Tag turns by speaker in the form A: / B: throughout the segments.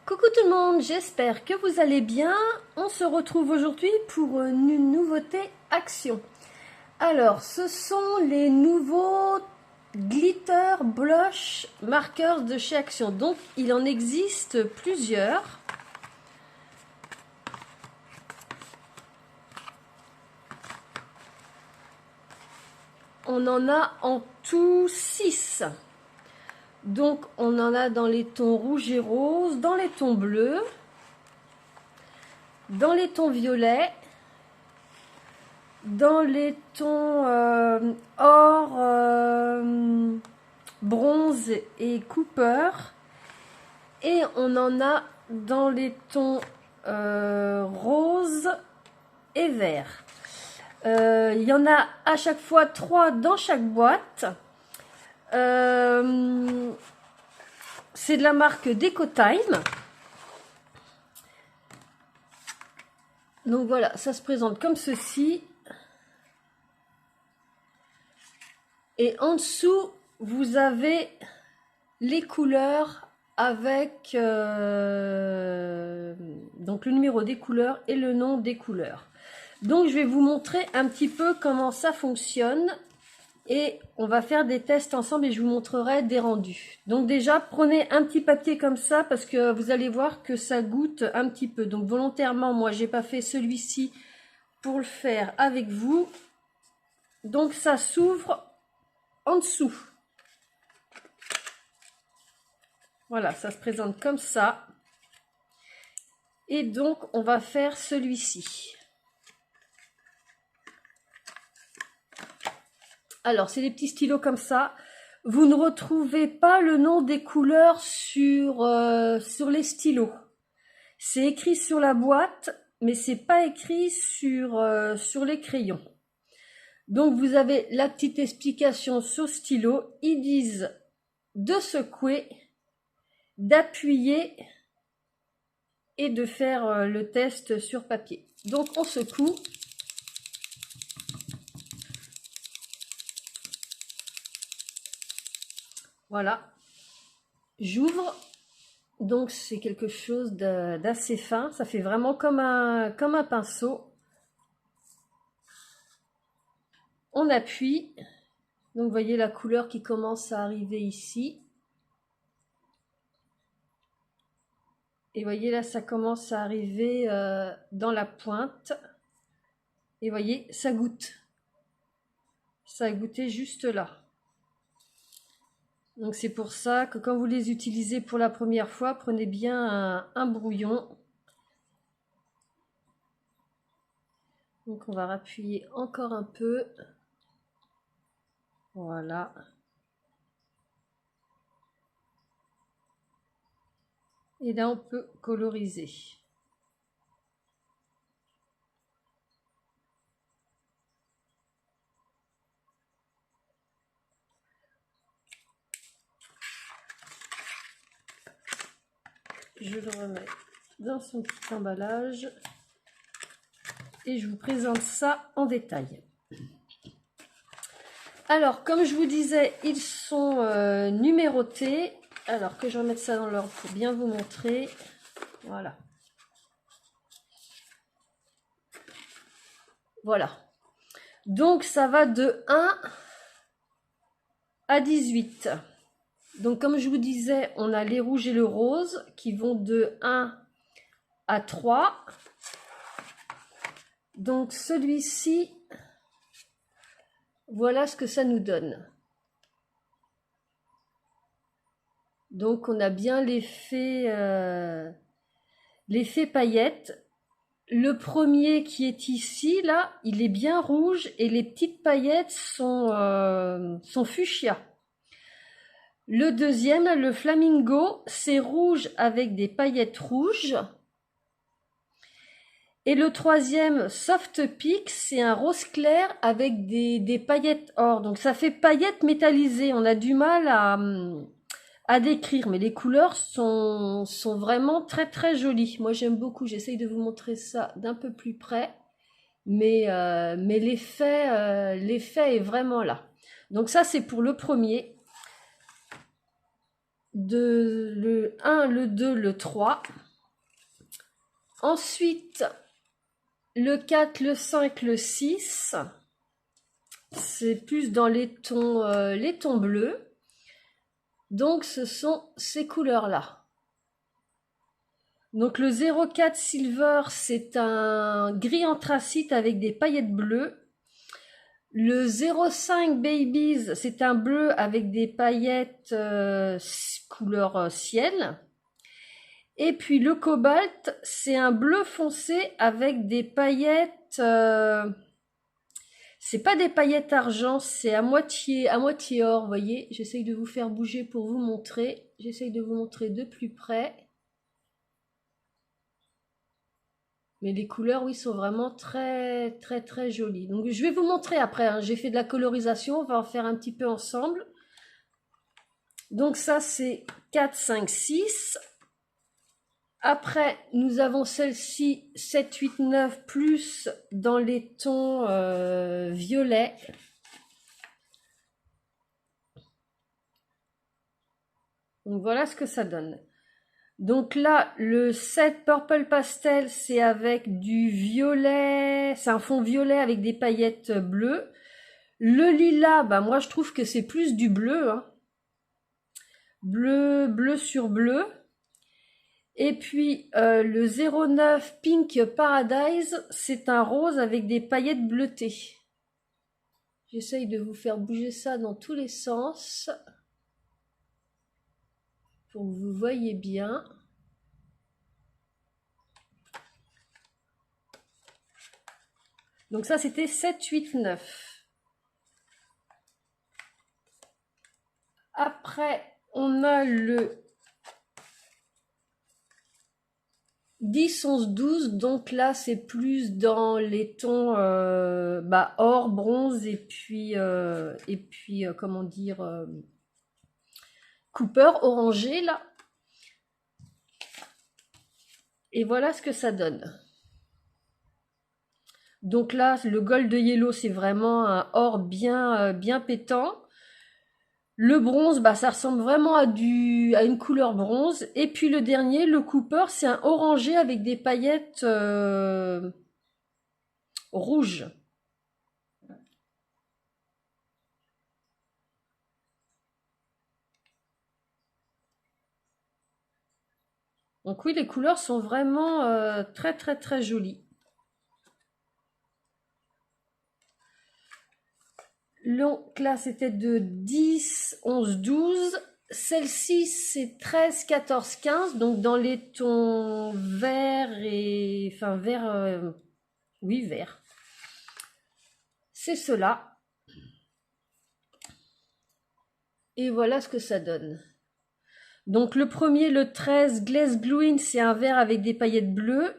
A: Coucou tout le monde, j'espère que vous allez bien. On se retrouve aujourd'hui pour une nouveauté action. Alors, ce sont les nouveaux glitter blush markers de chez Action. Donc, il en existe plusieurs. On en a en tout 6. Donc, on en a dans les tons rouge et rose, dans les tons bleus, dans les tons violets, dans les tons or, bronze et cooper, et on en a dans les tons rose et vert. Il y en a à chaque fois 3 dans chaque boîte. C'est de la marque Decotime. Donc voilà, ça se présente comme ceci. Et en dessous, vous avez les couleurs avec donc le numéro des couleurs et le nom des couleurs. Donc je vais vous montrer un petit peu comment ça fonctionne. Et on va faire des tests ensemble et je vous montrerai des rendus. Donc déjà, prenez un petit papier comme ça parce que vous allez voir que ça goûte un petit peu. Donc volontairement, moi, j'ai pas fait celui-ci pour le faire avec vous. Donc ça s'ouvre en dessous. Voilà, ça se présente comme ça. Et donc, on va faire celui-ci. Alors, c'est des petits stylos comme ça. Vous ne retrouvez pas le nom des couleurs sur les stylos. C'est écrit sur la boîte, mais c'est pas écrit sur les crayons. Donc, vous avez la petite explication sur stylo. Ils disent de secouer, d'appuyer et de faire le test sur papier. Donc, on secoue. Voilà, j'ouvre, donc c'est quelque chose d'assez fin, ça fait vraiment comme un pinceau. On appuie, donc vous voyez la couleur qui commence à arriver ici. Et vous voyez là, ça commence à arriver dans la pointe. Et vous voyez, ça goûte. Ça a goûté juste là. Donc c'est pour ça que quand vous les utilisez pour la première fois, prenez bien un brouillon. Donc on va rappuyer encore un peu. Voilà. Et là on peut coloriser. Je le remets dans son petit emballage et je vous présente ça en détail. Alors, comme je vous disais, ils sont numérotés. Alors que je remette ça dans l'ordre pour bien vous montrer. Voilà. Voilà. Donc, ça va de 1 à 18. Donc, comme je vous disais, on a les rouges et le rose qui vont de 1 à 3. Donc, celui-ci, voilà ce que ça nous donne. Donc, on a bien l'effet paillettes. Le premier qui est ici, là, il est bien rouge et les petites paillettes sont fuchsia. Le deuxième, le flamingo, c'est rouge avec des paillettes rouges. Et le troisième, soft peak, c'est un rose clair avec des paillettes or. Donc ça fait paillettes métallisées. On a du mal à décrire, mais les couleurs sont vraiment très très jolies. Moi j'aime beaucoup, j'essaye de vous montrer ça d'un peu plus près, mais l'effet est vraiment là. Donc ça c'est pour le premier. le 1, le 2, le 3. Ensuite, le 4, le 5, le 6. C'est plus dans les tons bleus. Donc, ce sont ces couleurs-là. Donc, le 04 Silver, c'est un gris anthracite avec des paillettes bleues. Le 05 Babies, c'est un bleu avec des paillettes couleur ciel. Et puis le cobalt, c'est un bleu foncé avec des paillettes... c'est pas des paillettes argent, c'est à moitié or, vous voyez. J'essaye de vous faire bouger pour vous montrer. J'essaye de vous montrer de plus près. Mais les couleurs, oui, sont vraiment très, très, très jolies. Donc, je vais vous montrer après. Hein. J'ai fait de la colorisation. On va en faire un petit peu ensemble. Donc, ça, c'est 4, 5, 6. Après, nous avons celle-ci, 7, 8, 9, plus dans les tons violets. Donc, voilà ce que ça donne. Donc là, le 7 Purple Pastel, c'est avec du violet, c'est un fond violet avec des paillettes bleues. Le lilas, bah moi je trouve que c'est plus du bleu, hein. Bleu sur bleu. Et puis le 09 Pink Paradise, c'est un rose avec des paillettes bleutées. J'essaye de vous faire bouger ça dans tous les sens. Pour que vous voyez bien. Donc ça, c'était 7, 8, 9. Après, on a le 10, 11, 12. Donc là, c'est plus dans les tons or, bronze et puis comment dire, Cooper, orangé là. Et voilà ce que ça donne. Donc là, le gold yellow, c'est vraiment un or bien pétant. Le bronze, bah, ça ressemble vraiment à une couleur bronze. Et puis le dernier, le Cooper, c'est un orangé avec des paillettes rouges. Donc oui, les couleurs sont vraiment très très très jolies. Donc là, c'était de 10, 11, 12. Celle-ci, c'est 13, 14, 15. Donc dans les tons vert et... Enfin, vert... oui, vert. C'est cela. Et voilà ce que ça donne. Donc le premier, le 13, Glaze Gluing, c'est un vert avec des paillettes bleues.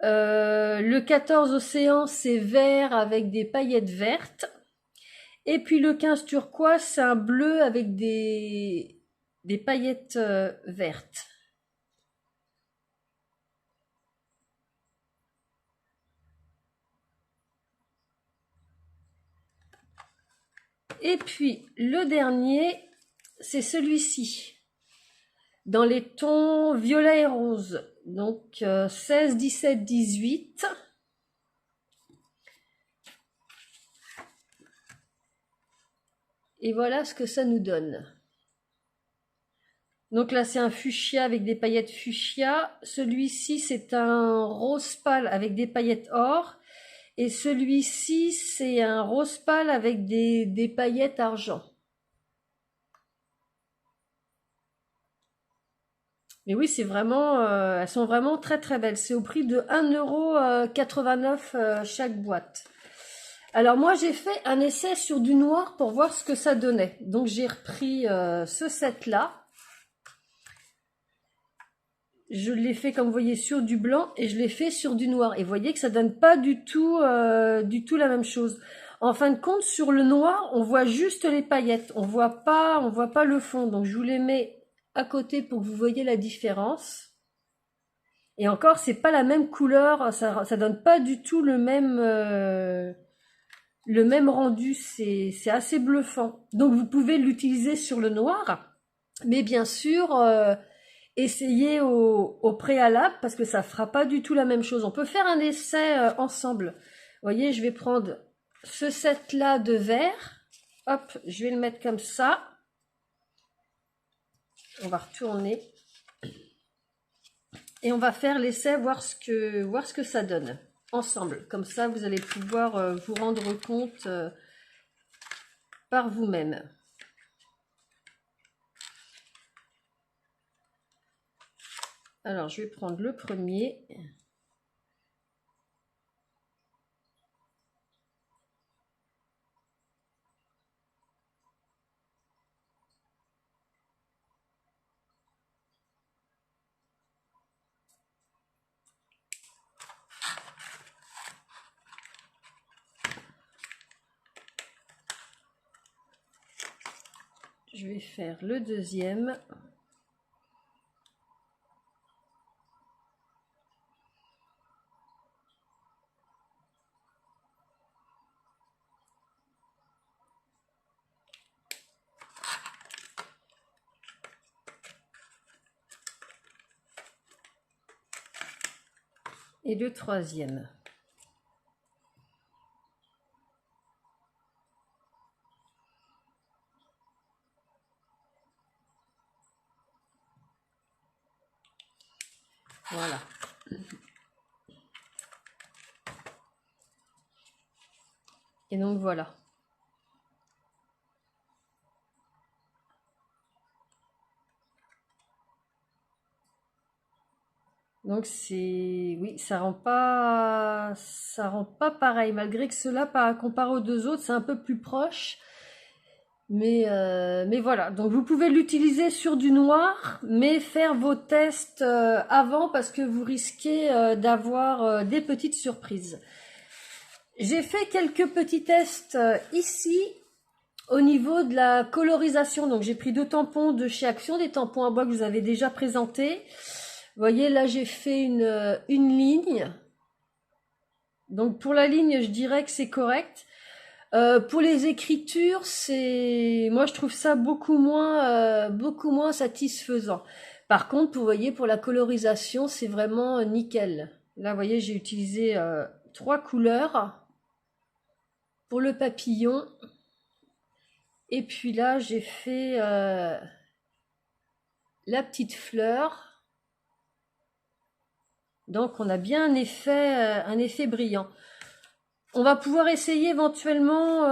A: Le 14, Océan, c'est vert avec des paillettes vertes. Et puis le 15 turquoise, c'est un bleu avec des paillettes vertes. Et puis le dernier, c'est celui-ci, dans les tons violet et rose. Donc 16, 17, 18. Et voilà ce que ça nous donne. Donc là, c'est un fuchsia avec des paillettes fuchsia. Celui-ci, c'est un rose pâle avec des paillettes or. Et celui-ci, c'est un rose pâle avec des paillettes argent. Mais oui, c'est vraiment, elles sont vraiment très très belles. C'est au prix de 1,89 € chaque boîte. Alors moi j'ai fait un essai sur du noir pour voir ce que ça donnait. Donc j'ai repris ce set là. Je l'ai fait comme vous voyez sur du blanc et je l'ai fait sur du noir. Et vous voyez que ça donne pas du tout la même chose. En fin de compte, sur le noir, on voit juste les paillettes. On voit pas le fond. Donc je vous les mets à côté pour que vous voyez la différence. Et encore, c'est pas la même couleur. Ça donne pas du tout le même rendu, c'est assez bluffant. Donc vous pouvez l'utiliser sur le noir. Mais bien sûr, essayez au préalable parce que ça fera pas du tout la même chose. On peut faire un essai ensemble. Vous voyez, je vais prendre ce set-là de verre. Hop, je vais le mettre comme ça. On va retourner. Et on va faire l'essai, voir ce que ça donne ensemble. Comme ça, vous allez pouvoir vous rendre compte par vous-même. Alors, je vais prendre le premier. Je vais faire le deuxième. Et le troisième. Voilà. Et donc voilà. Donc c'est, oui, ça rend pas pareil, malgré que cela, comparé aux deux autres, c'est un peu plus proche. Mais voilà, donc vous pouvez l'utiliser sur du noir, mais faire vos tests avant parce que vous risquez d'avoir des petites surprises. J'ai fait quelques petits tests ici au niveau de la colorisation. Donc j'ai pris 2 tampons de chez Action, des tampons à bois que je vous avais déjà présentés. Vous voyez, là j'ai fait une ligne. Donc pour la ligne, je dirais que c'est correct. Pour les écritures, moi je trouve ça beaucoup moins satisfaisant. Par contre, vous voyez, pour la colorisation, c'est vraiment nickel. Là, vous voyez, j'ai utilisé 3 couleurs pour le papillon. Et puis là, j'ai fait la petite fleur. Donc, on a bien un effet brillant. On va pouvoir essayer éventuellement,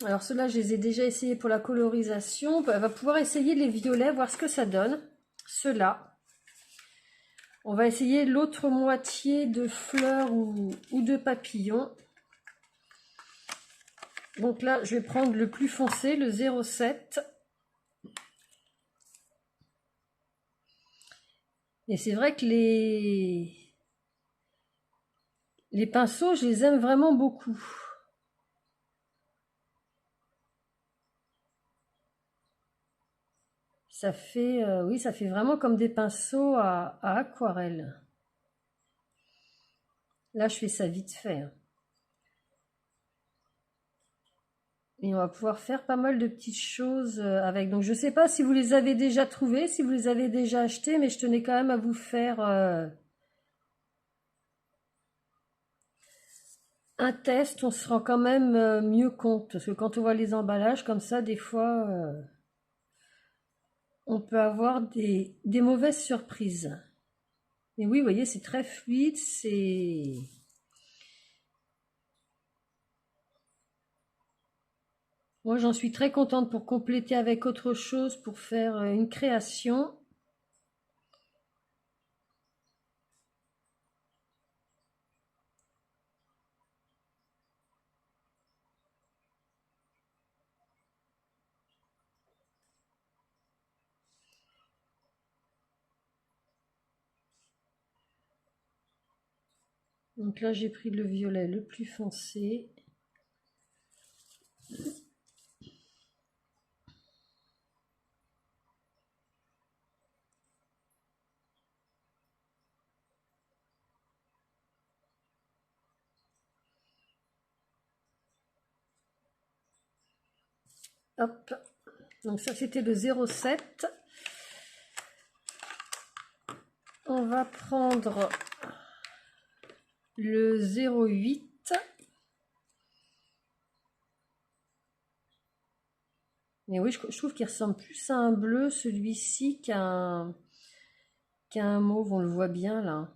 A: alors ceux-là je les ai déjà essayés pour la colorisation, on va pouvoir essayer les violets, voir ce que ça donne, ceux-là. On va essayer l'autre moitié de fleurs ou de papillons. Donc là je vais prendre le plus foncé, le 07. Et c'est vrai que les pinceaux, je les aime vraiment beaucoup. Ça fait, oui, ça fait vraiment comme des pinceaux à aquarelle. Là, je fais ça vite fait. Et on va pouvoir faire pas mal de petites choses avec. Donc, je ne sais pas si vous les avez déjà trouvés, si vous les avez déjà achetés, mais je tenais quand même à vous faire un test. On se rend quand même mieux compte. Parce que quand on voit les emballages comme ça, des fois, on peut avoir des mauvaises surprises. Et oui, vous voyez, c'est très fluide, c'est... Moi, j'en suis très contente pour compléter avec autre chose, pour faire une création. Donc là, j'ai pris le violet le plus foncé. Hop. Donc ça, c'était le 0,7. On va prendre le 0,8. Mais oui, je trouve qu'il ressemble plus à un bleu, celui-ci, qu'à un mauve. On le voit bien, là.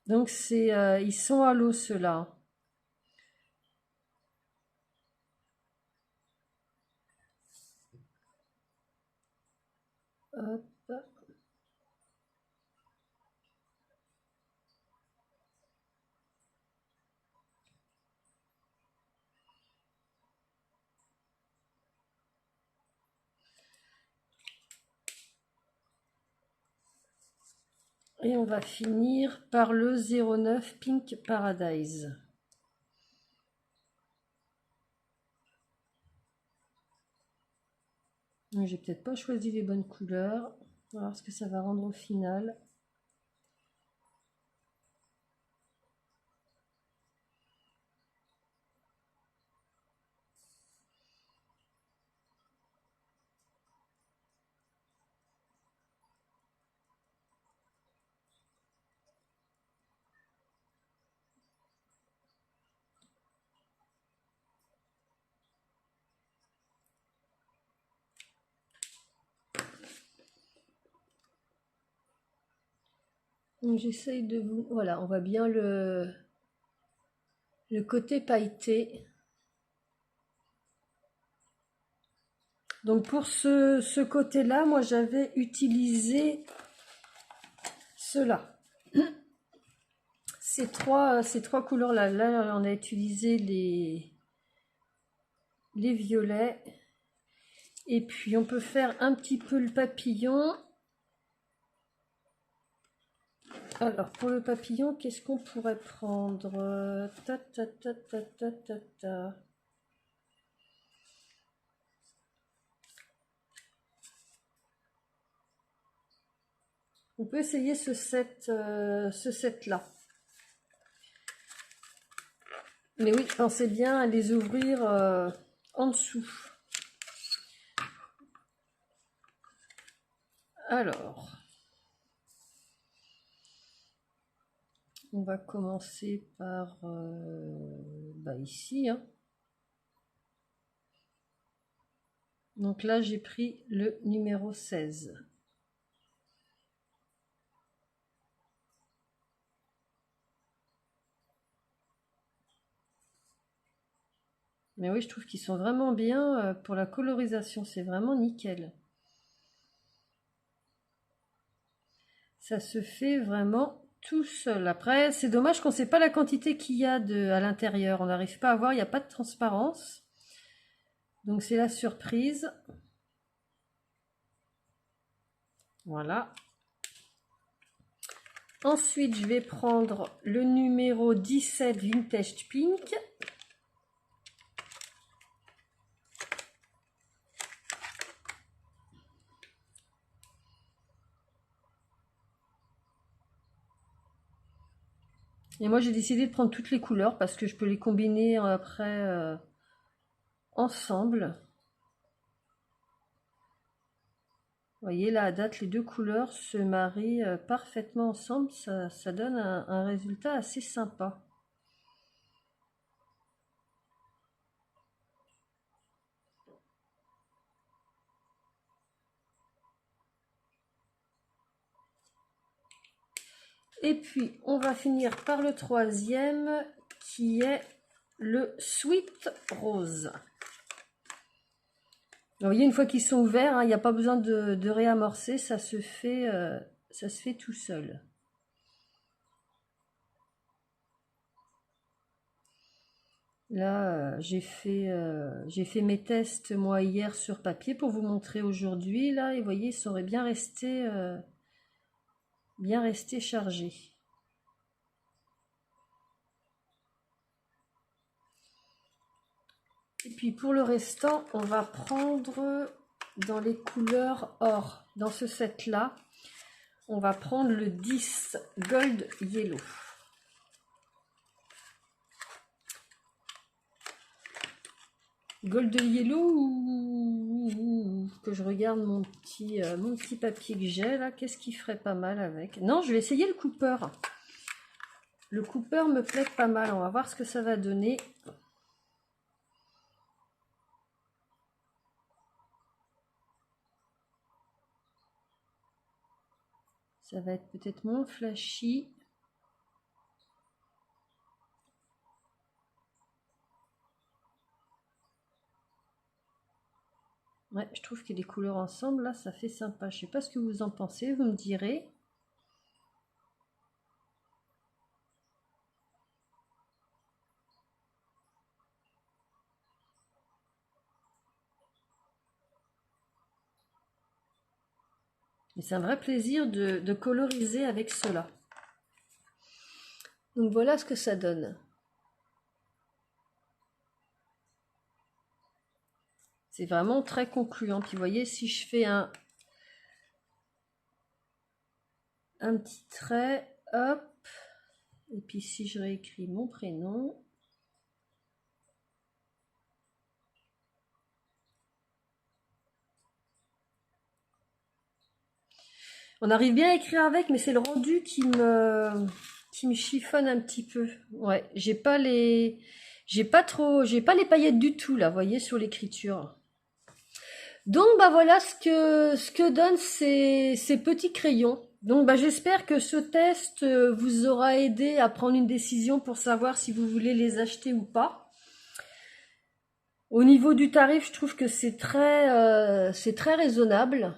A: Donc, ils sont à l'eau, ceux-là. Hop. Et on va finir par le 09 Pink Paradise. J'ai peut-être pas choisi les bonnes couleurs. On va voir ce que ça va rendre au final. Donc j'essaye de vous... Voilà, on voit bien le côté pailleté. Donc pour ce côté-là, moi j'avais utilisé cela. Ces trois couleurs-là. Là, on a utilisé les violets. Et puis on peut faire un petit peu le papillon. Alors pour le papillon, qu'est-ce qu'on pourrait prendre? Ta, ta, ta, ta, ta, ta, ta. On peut essayer ce set-là. Mais oui, pensez bien à les ouvrir en dessous. Alors, on va commencer par ici. Hein. Donc là, j'ai pris le numéro 16. Mais oui, je trouve qu'ils sont vraiment bien pour la colorisation. C'est vraiment nickel. Ça se fait vraiment tout seul. Après, c'est dommage qu'on ne sait pas la quantité qu'il y a à l'intérieur. On n'arrive pas à voir, il n'y a pas de transparence. Donc c'est la surprise. Voilà. Ensuite, je vais prendre le numéro 17 Vintage Pink. Et moi, j'ai décidé de prendre toutes les couleurs parce que je peux les combiner après ensemble. Vous voyez, là, à date, les deux couleurs se marient parfaitement ensemble. Ça donne un résultat assez sympa. Et puis, on va finir par le troisième, qui est le Sweet Rose. Vous voyez, une fois qu'ils sont ouverts, hein, il n'y a pas besoin de réamorcer, ça se fait tout seul. Là, j'ai fait mes tests moi hier sur papier pour vous montrer aujourd'hui. Là, et vous voyez, ça aurait bien resté chargé. Et puis pour le restant, on va prendre dans les couleurs or, dans ce set-là. on va prendre le 10 Gold Yellow. Gold Yellow ou que je regarde mon petit papier que j'ai là, qu'est-ce qui ferait pas mal avec? Non, je vais essayer le Cooper. Le Cooper me plaît pas mal, on va voir ce que ça va donner. Ça va être peut-être moins flashy. Ouais, je trouve que les couleurs ensemble, là, ça fait sympa. Je sais pas ce que vous en pensez, vous me direz. Et c'est un vrai plaisir de coloriser avec cela. Donc voilà ce que ça donne. C'est vraiment très concluant. Puis vous voyez, si je fais un petit trait, hop, et puis si je réécris mon prénom, on arrive bien à écrire avec, mais c'est le rendu qui me chiffonne un petit peu. Ouais, j'ai pas les paillettes du tout là, vous voyez, sur l'écriture. Donc bah voilà ce que donnent ces petits crayons. Donc bah, j'espère que ce test vous aura aidé à prendre une décision pour savoir si vous voulez les acheter ou pas. Au niveau du tarif, je trouve que c'est très raisonnable.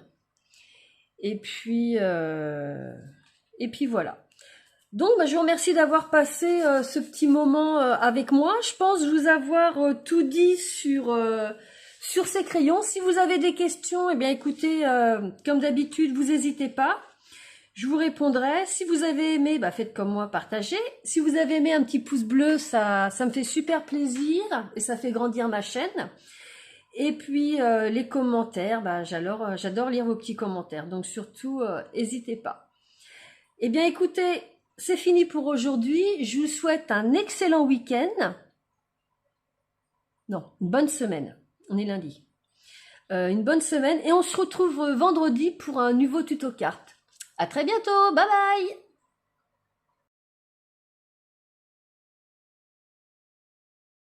A: Et puis voilà. Donc bah, je vous remercie d'avoir passé ce petit moment avec moi. Je pense vous avoir tout dit sur ces crayons. Si vous avez des questions, eh bien écoutez, comme d'habitude, vous n'hésitez pas. Je vous répondrai. Si vous avez aimé, bah faites comme moi, partagez. Si vous avez aimé, un petit pouce bleu, ça me fait super plaisir et ça fait grandir ma chaîne. Et puis les commentaires, bah, j'adore lire vos petits commentaires. Donc surtout, n'hésitez pas. Eh bien écoutez, c'est fini pour aujourd'hui. Je vous souhaite un excellent week-end. Non, une bonne semaine. On est lundi. Une bonne semaine et on se retrouve vendredi pour un nouveau tuto carte. À très bientôt, bye bye!